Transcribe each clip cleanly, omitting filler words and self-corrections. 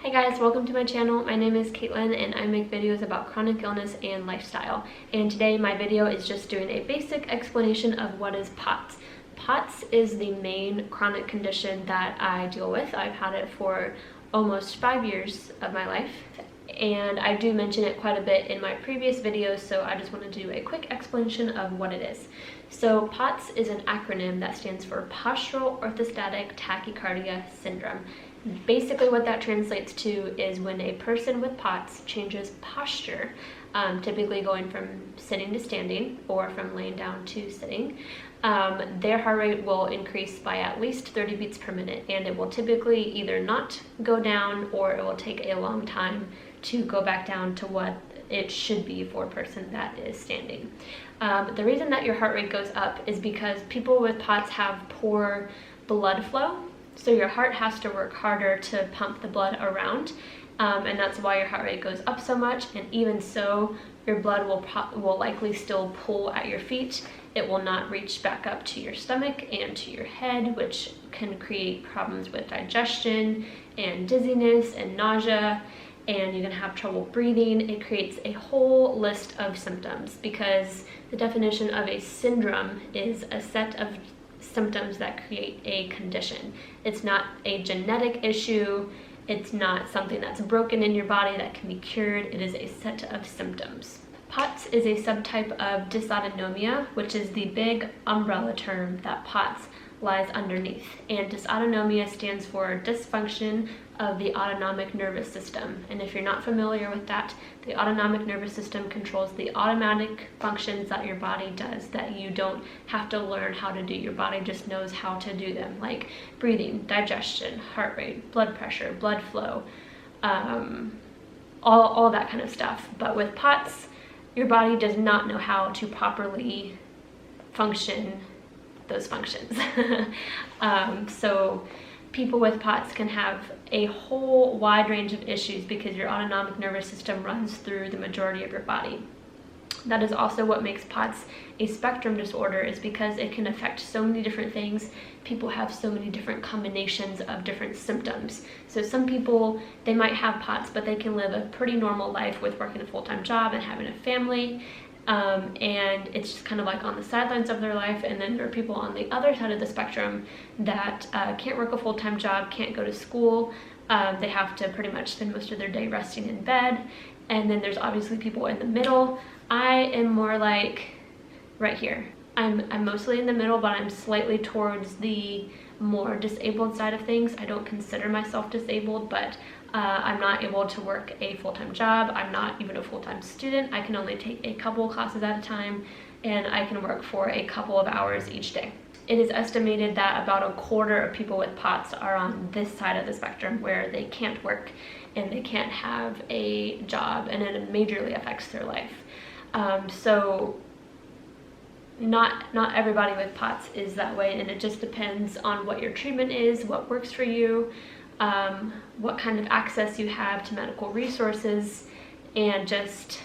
Hi guys, welcome to my channel. My name is Caitlin and I make videos about chronic illness and lifestyle. And today my video is just doing a basic explanation of what is POTS. POTS is the main chronic condition that I deal with. I've had it for almost 5 years of my life. And I do mention it quite a bit in my previous videos, so I just want to do a quick explanation of what it is. So POTS is an acronym that stands for Postural Orthostatic Tachycardia Syndrome. Basically what that translates to is when a person with POTS changes posture, typically going from sitting to standing or from laying down to sitting, their heart rate will increase by at least 30 beats per minute, and it will typically either not go down or it will take a long time to go back down to what it should be for a person that is standing. The reason that your heart rate goes up is because people with POTS have poor blood flow. So your heart has to work harder to pump the blood around, and that's why your heart rate goes up so much. And even so, your blood will likely still pull at your feet. It will not reach back up to your stomach and to your head, which can create problems with digestion and dizziness and nausea, and you're gonna have trouble breathing. It creates a whole list of symptoms because the definition of a syndrome is a set of symptoms that create a condition. It's not a genetic issue. It's not something that's broken in your body that can be cured. It is a set of symptoms. POTS is a subtype of dysautonomia, which is the big umbrella term that POTS lies underneath. And dysautonomia stands for dysfunction of the autonomic nervous system. And if you're not familiar with that, the autonomic nervous system controls the automatic functions that your body does that you don't have to learn how to do. Your body just knows how to do them, like breathing, digestion, heart rate, blood pressure, blood flow, all that kind of stuff. But with POTS, your body does not know how to properly function those functions. So people with POTS can have a whole wide range of issues because your autonomic nervous system runs through the majority of your body. That is also what makes POTS a spectrum disorder, is because it can affect so many different things. People have so many different combinations of different symptoms. So some people, they might have POTS, but they can live a pretty normal life with working a full-time job and having a family. And it's just kind of like on the sidelines of their life. And then there are people on the other side of the spectrum that can't work a full-time job, can't go to school. They have to pretty much spend most of their day resting in bed. And then there's obviously people in the middle. I am more like right here. I'm mostly in the middle, but I'm slightly towards the more disabled side of things. I don't consider myself disabled, but I'm not able to work a full-time job. I'm not even a full-time student. I can only take a couple classes at a time, and I can work for a couple of hours each day. It is estimated that about a quarter of people with POTS are on this side of the spectrum, where they can't work and they can't have a job, and it majorly affects their life. So not everybody with POTS is that way, and it just depends on what your treatment is, what works for you, what kind of access you have to medical resources, and just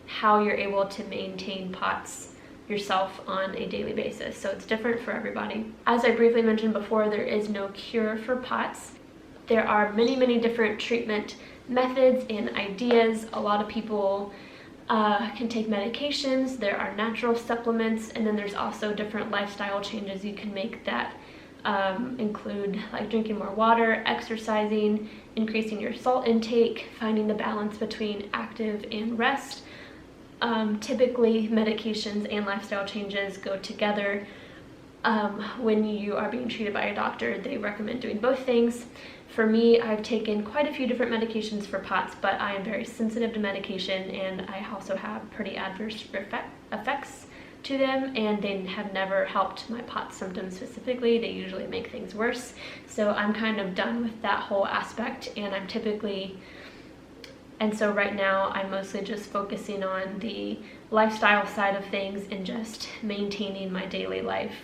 how you're able to maintain POTS yourself on a daily basis. So it's different for everybody. As I briefly mentioned before, there is no cure for POTS. There are many different treatment methods and ideas. A lot of people can take medications. There are natural supplements, and then there's also different lifestyle changes you can make that include like drinking more water, exercising, increasing your salt intake, finding the balance between active and rest. Typically medications and lifestyle changes go together. When you are being treated by a doctor, they recommend doing both things. For me, I've taken quite a few different medications for POTS, but I am very sensitive to medication, and I also have pretty adverse effects to them, and they have never helped my POTS symptoms specifically. They usually make things worse. So I'm kind of done with that whole aspect, and so right now I'm mostly just focusing on the lifestyle side of things and just maintaining my daily life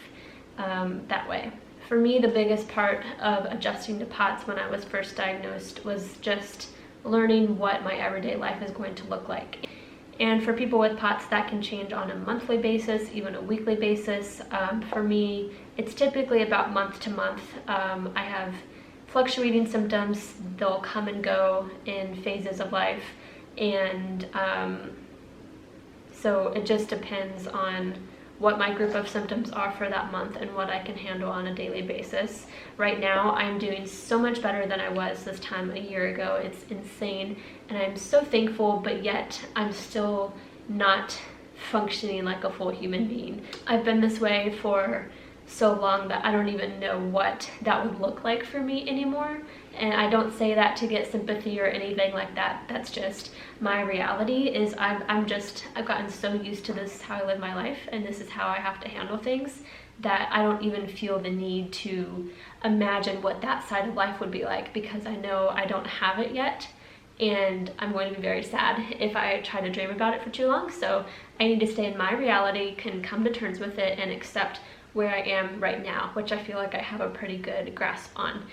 that way. For me, the biggest part of adjusting to POTS when I was first diagnosed was just learning what my everyday life is going to look like. And for people with POTS, that can change on a monthly basis, even a weekly basis. For me, it's typically about month to month. I have fluctuating symptoms. They'll come and go in phases of life, and so it just depends on what my group of symptoms are for that month and what I can handle on a daily basis. Right now, I'm doing so much better than I was this time a year ago. It's insane, and I'm so thankful, but yet I'm still not functioning like a full human being. I've been this way for so long that I don't even know what that would look like for me anymore. And I don't say that to get sympathy or anything like that. That's just my reality. Is I've gotten so used to this, how I live my life, and this is how I have to handle things, that I don't even feel the need to imagine what that side of life would be like, because I know I don't have it yet, and I'm going to be very sad if I try to dream about it for too long. So I need to stay in my reality, can come to terms with it, and accept where I am right now, which I feel like I have a pretty good grasp on.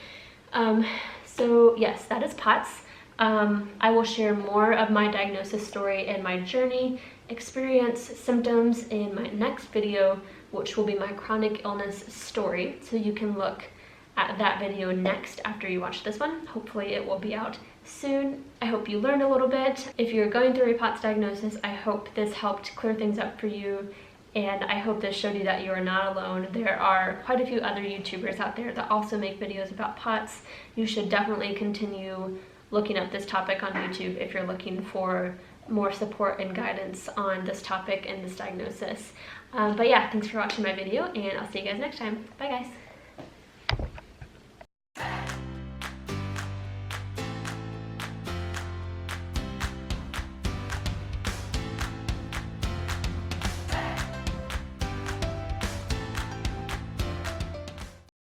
So yes, that is POTS. I will share more of my diagnosis story and my journey, experience, symptoms in my next video, which will be my chronic illness story. So you can look at that video next after you watch this one. Hopefully it will be out soon. I hope you learned a little bit. If you're going through a POTS diagnosis, I hope this helped clear things up for you, and I hope this showed you that you are not alone. There are quite a few other YouTubers out there that also make videos about POTS. You should definitely continue looking up this topic on YouTube if you're looking for more support and guidance on this topic and this diagnosis. But yeah, thanks for watching my video, and I'll see you guys next time. Bye guys.